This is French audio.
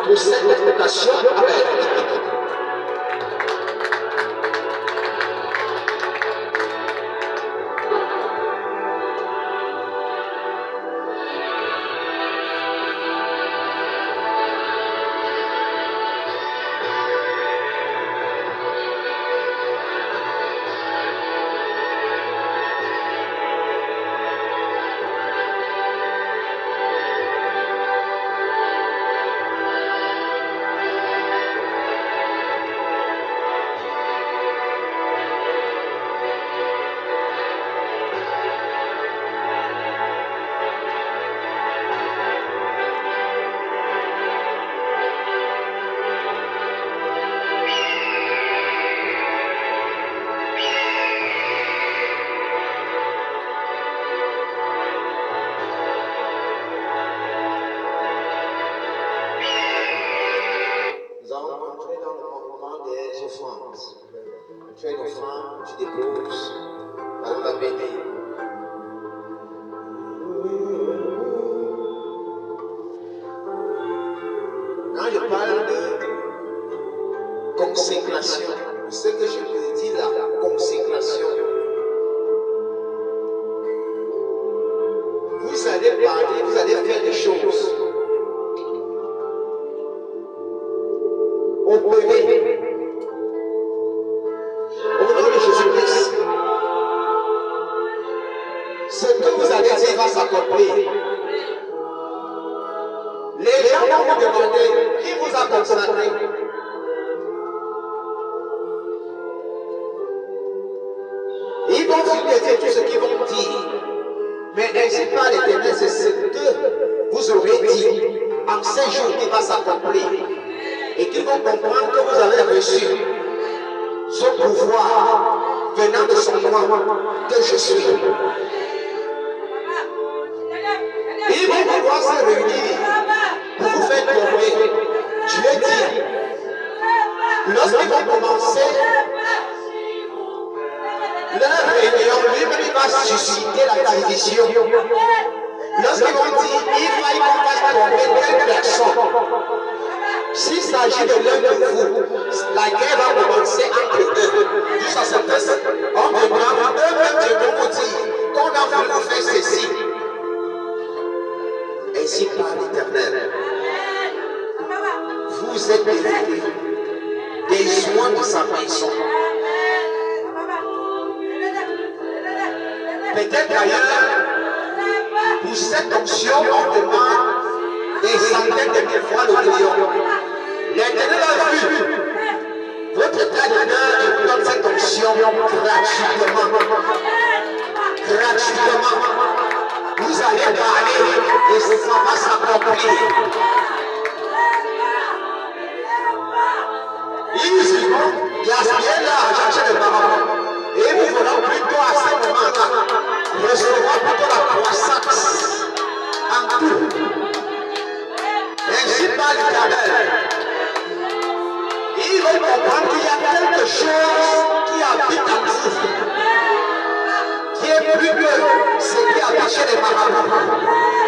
Pour cette invitation, Amen. Tu as une offrande, tu déposes, allons la bénir. Quand je parle de consécration, ce que je vous dis là, consécration, vous allez parler, vous allez faire des choses. Opérer. Au nom de Jésus-Christ, ce que vous allez dire va s'accomplir. Les gens vont vous demander qui vous a consacré. Ils vont répéter tout ce qu'ils vont dire. Mais ainsi par l'Éternel, c'est ce que vous aurez dit en ces jours qui va s'accomplir. Et qu'ils vont comprendre que vous avez reçu ce pouvoir venant de son nom que je suis. Ils vont pouvoir se réunir pour vous faire tomber. Tu es dit, lorsqu'ils vont commencer leur réunion, lui-même va susciter la division. Lorsqu'ils vont dire, il faille qu'on fasse tomber telle personne. S'il s'agit de l'un de vous, la guerre va commencer entre eux. Jusqu'à ce que on comprend, eux-mêmes je peux vous dire qu'on a voulu faire ceci. Ainsi par l'Éternel, vous êtes devenus des joints de sa maison. Peut-être d'ailleurs, pour cette option, on demande des centaines de mille fois le million. L'Éternel a vu votre état d'honneur et vous donne cette option gratuitement. Gratuitement. Vous allez parler et ça va s'accomplir. Ils vont gaspiller l'argent chez les parents. Et nous voulons plutôt à ce moment-là recevoir plutôt la croissance en tout. Ainsi par l'Éternel. Ils vont comprendre qu'il y a quelque chose qui habite en vous, qui est plus que ce qui habite chez les marabouts.